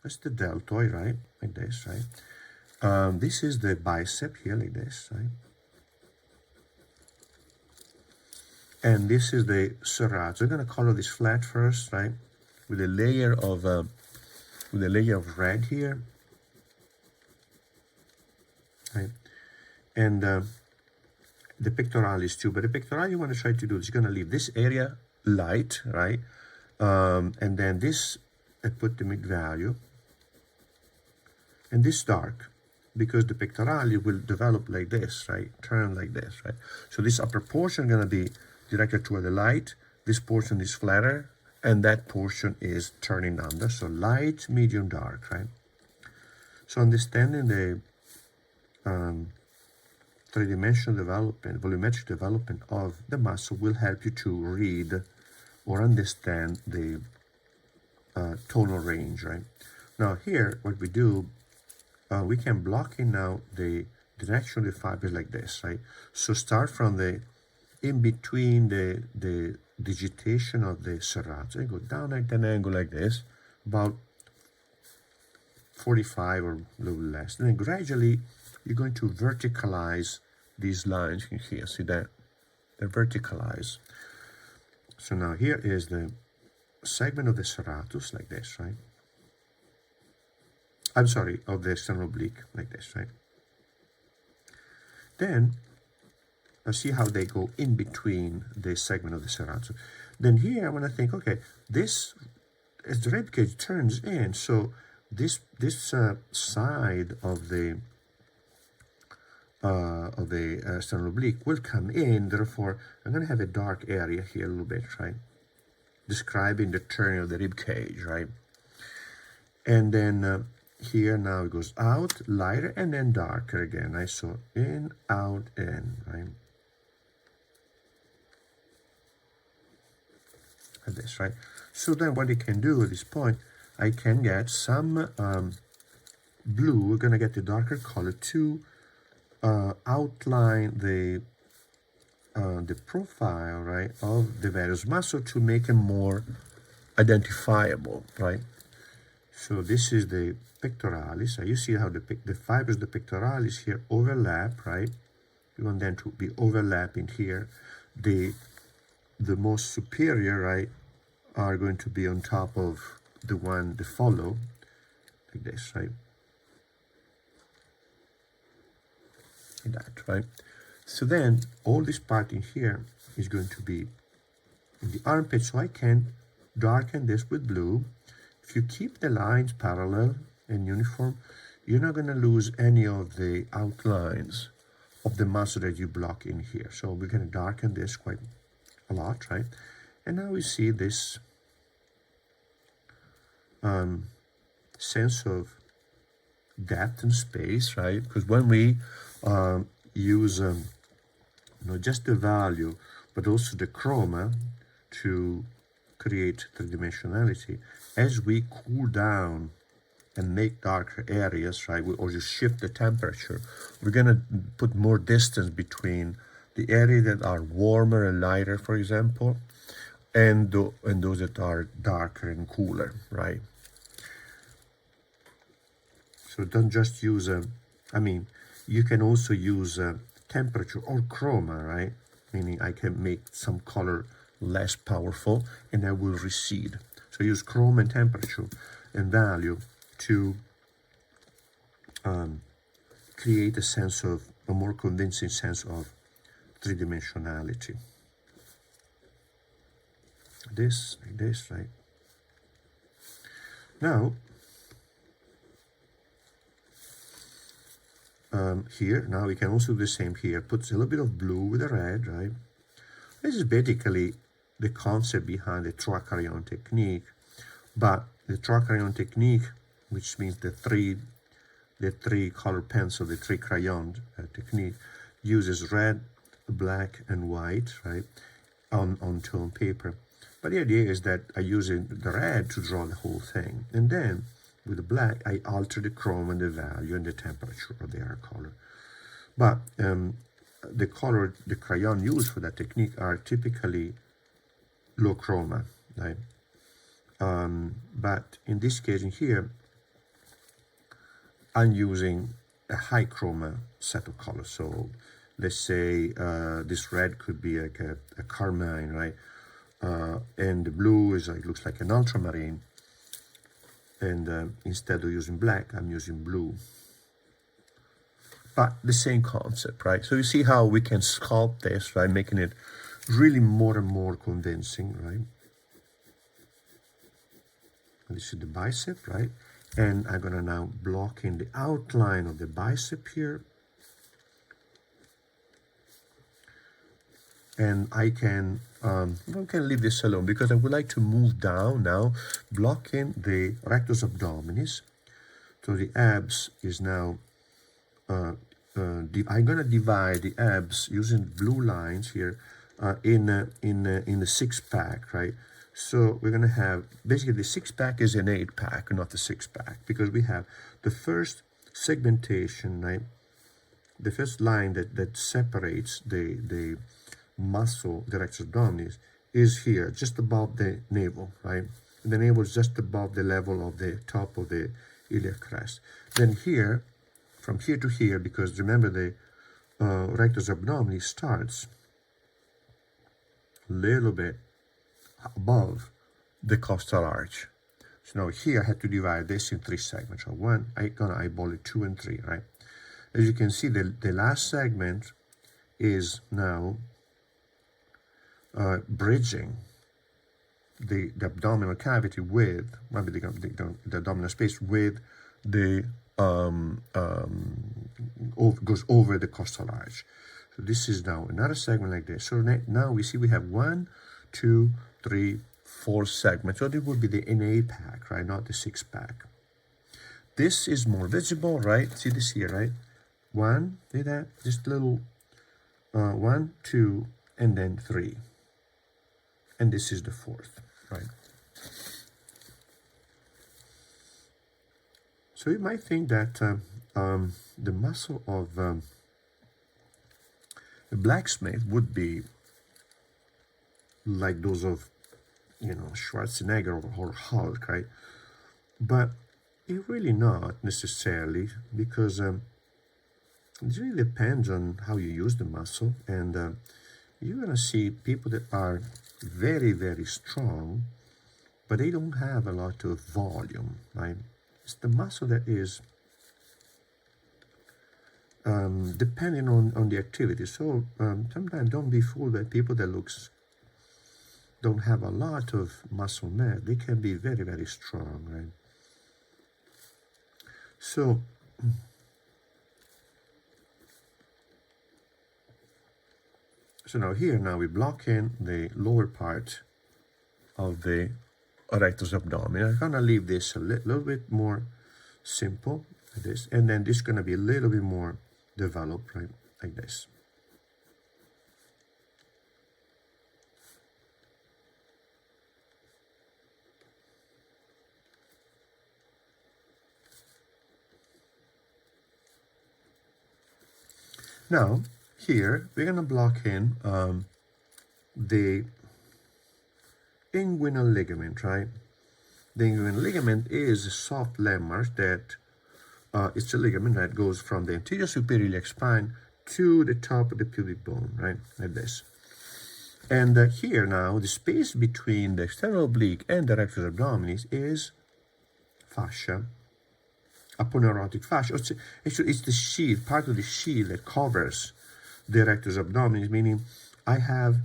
That's the deltoid, right? Like this, right? This is the bicep here, like this, right? And this is the serratus. We're going to color this flat first, right? With a layer of red here, right? And the pectoralis too. But the pectoralis, you want to try to do is you're going to leave this area light, right? And then this, I put the mid value, and this dark, because the pectoralis will develop like this, right? Turn like this, right? So this upper portion going to be directed toward the light. This portion is flatter, and that portion is turning under. So light, medium, dark, right? So understanding the three-dimensional development, volumetric development of the muscle will help you to read or understand the tonal range, right? Now here, what we do, we can block in now the direction of the fibers like this, right? So start from the in between the digitation of the serratus and go down at an angle like this, about 45 or a little less. And then gradually you're going to verticalize these lines in here. See that? They're verticalized. So now here is the segment of the serratus like this, right? I'm sorry, of the external oblique like this, right? Then see how they go in between the segment of the serratus. Then here I want to think, okay, this, as the rib cage turns in, so this side of the external oblique will come in. Therefore, I'm going to have a dark area here a little bit, right? Describing the turning of the rib cage, right? And then here now it goes out, lighter, and then darker again, right? So in, out, in, right? Like this, right? So then what I can do at this point, I can get some blue. We're going to get the darker color to outline the profile, right, of the various muscles to make them more identifiable, right? So this is the pectoralis. You see how the fibers of the pectoralis here overlap, right? You want them to be overlapping here. The most superior, right, are going to be on top of the one that follow, like this, right? Like that, right? So then all this part in here is going to be in the armpit, so I can darken this with blue. If you keep the lines parallel and uniform, you're not going to lose any of the outlines of the muscle that you block in here. So we're going to darken this quite a lot, right? And now we see this sense of depth and space, right? Because when we use not just the value, but also the chroma to create three-dimensionality, as we cool down and make darker areas, right, or just shift the temperature, we're going to put more distance between the areas that are warmer and lighter, for example, and those that are darker and cooler, right? So don't just use you can also use temperature or chroma, right? Meaning I can make some color less powerful and I will recede. So use chroma and temperature and value to create a more convincing sense of three-dimensionality. This, like this, right? Now, here, now we can also do the same here. Put a little bit of blue with the red, right? This is basically the concept behind the trois crayons technique. But the trois crayons technique, which means the three color pencil, the three crayon technique, uses red, black, and white, right, on tone paper. But the idea is that I use the red to draw the whole thing, and then with the black, I alter the chroma and the value and the temperature of the air color. But the crayon used for that technique are typically low chroma, right? But in this case in here, I'm using a high chroma set of colors. So let's say this red could be like a carmine, right? And the blue is like, looks like an ultramarine. And instead of using black, I'm using blue. But the same concept, right? So you see how we can sculpt this, right? Making it really more and more convincing, right? This is the bicep, right? And I'm gonna now block in the outline of the bicep here. And I can leave this alone because I would like to move down now, blocking the rectus abdominis. So the abs is now, I'm gonna divide the abs using blue lines here in the six-pack, right? So we're gonna have, basically the six-pack is an eight-pack, not the six-pack, because we have the first segmentation, right? The first line that separates the muscle, the rectus abdominis, is here, just above the navel, right? And the navel is just above the level of the top of the iliac crest. Then here, from here to here, because remember the rectus abdominis starts a little bit above the costal arch. So now here I have to divide this in three segments. So one, I'm gonna eyeball it 2 and 3, right? As you can see, the last segment is now bridging the abdominal cavity with, maybe the abdominal space with the, goes over the costal arch. So this is now another segment like this. So now we see we have 1, 2, 3, 4 segments. So this would be the NA pack, right? Not the six-pack. This is more visible, right? See this here, right? 1, see that? Just little 1, 2, and then 3. And this is the 4th, right? So you might think that the muscle of a blacksmith would be like those of, you know, Schwarzenegger or Hulk, right? But it really not necessarily, because it really depends on how you use the muscle. And you're gonna see people that are very, very strong, but they don't have a lot of volume, right? It's the muscle that is depending on the activity. So sometimes don't be fooled by people that don't have a lot of muscle mass. They can be very, very strong, right? So now here, we block in the lower part of the rectus abdominis. I'm gonna leave this a little bit more simple, like this, and then this is gonna be a little bit more developed, right, like this. Now, here, we're going to block in the inguinal ligament, right? The inguinal ligament is a soft landmark that, it's a ligament that goes from the anterior superior iliac spine to the top of the pubic bone, right? Like this. And here now, the space between the external oblique and the rectus abdominis is fascia. Aponeurotic fascia. Actually, it's the shield, part of the shield that covers the rectus abdominis, meaning I have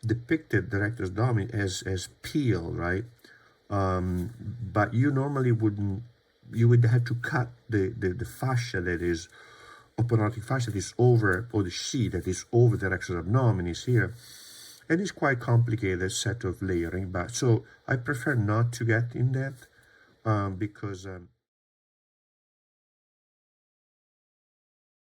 depicted the rectus abdominis as peel, right? But you normally wouldn't, you would have to cut the fascia that is, aponeurotic fascia that is over, or the sheath that is over the rectus abdominis here. And it's quite complicated set of layering, but so I prefer not to get in that because